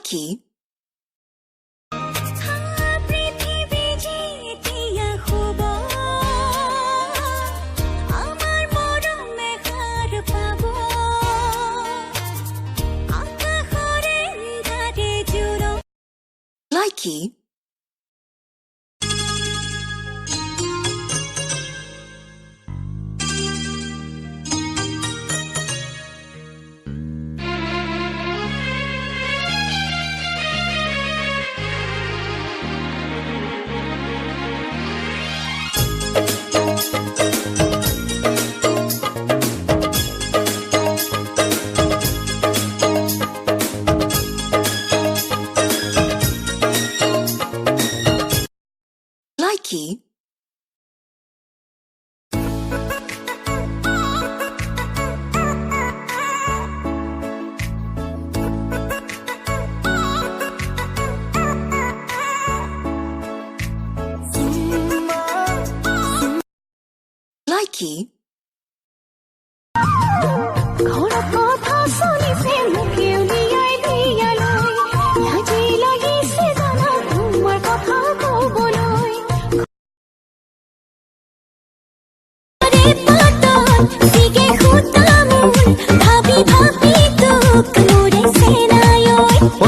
Likey. Likey. Likey. Likey.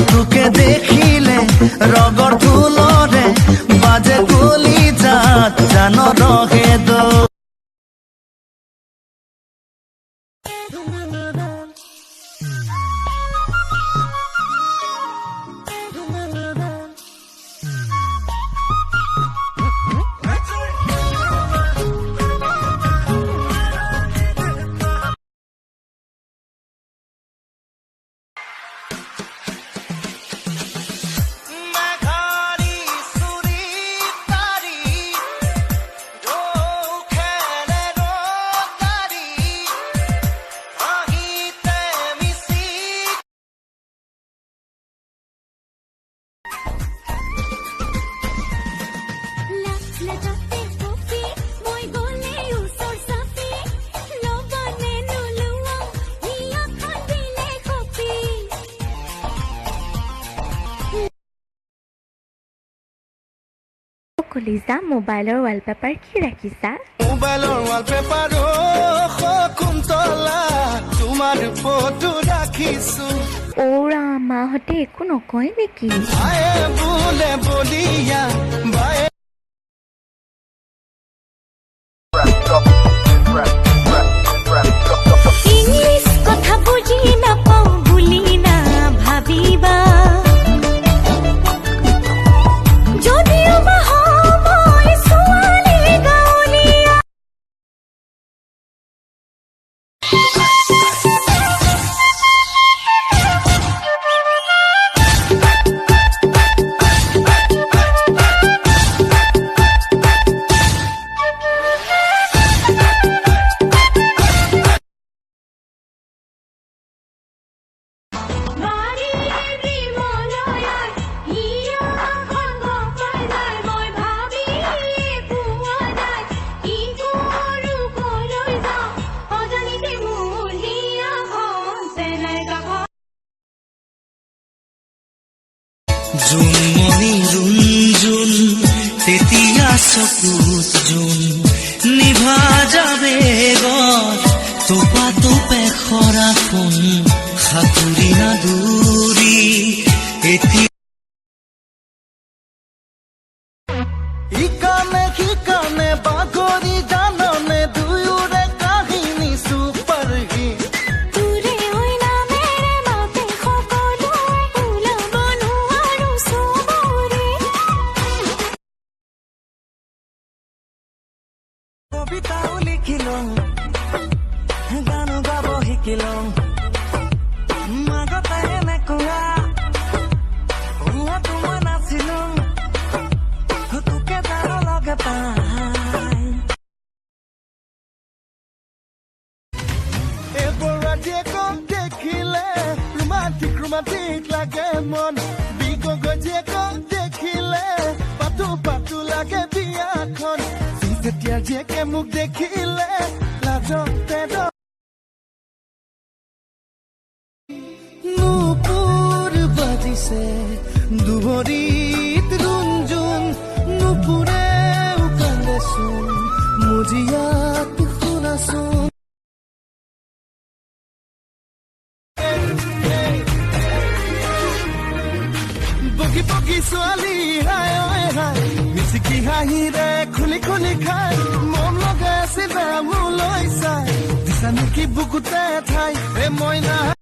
তোকে দেখিলে ৰগৰ ধুলৰে বাজে গুলি যাত জানো ৰহে দো কলিজা মোবাইলৰ ৱালপেপাৰ কি ৰাখিছা? মোবাইলৰ ৱালপেপাৰ কুন্তলা তোমাৰ ফটো ৰাখিছো ওৰা মাহঁতে একো নকয় নেকি? আয়ে বোলে বলিয়া বায়ে ইংলিছ কথা বুজি নাপাওঁ বুলি না ভাবিবা যদিও জুনমণি ৰুণজুন তেতিয়া চকুত জুন নিভা যাবে গত তোপা তোপে খৰা কোন সাঁতুৰি না দূৰি এতিয়া ইকানে সিকানে বাগৰি জাননে দুয়োৰে কাহিনী চুপাৰ হিট কবিতাও লিখিলং গানো গাব শিকিলং মাজতে এনেকুৱা তোমাৰ নাছিলং তোকে তাৰ লগে পাই এগৰাকীয়ে কম দেখিলে ৰোমান্টিক লাগে মন বিগগজিয়ে কম দেখিলে পাতো পাতো লাগে বিয়াখন যেতিয়া জীয়েকে মোক দেখিলে লাজতে নুপুৰ বাজি নাচিছে দুবৰিত ৰুঞ্জুন নুপুৰে উকান্দেচোন মুজিয়াত শুনাচোন বগী বগী ছোৱালী হাই ঐ হাই মিচিকি হাঁহিৰে খুলি খুলি খাই মন লগাই আছে মোলৈ চাই দিছা নেকি বুকুতে ঠাই এ মইনা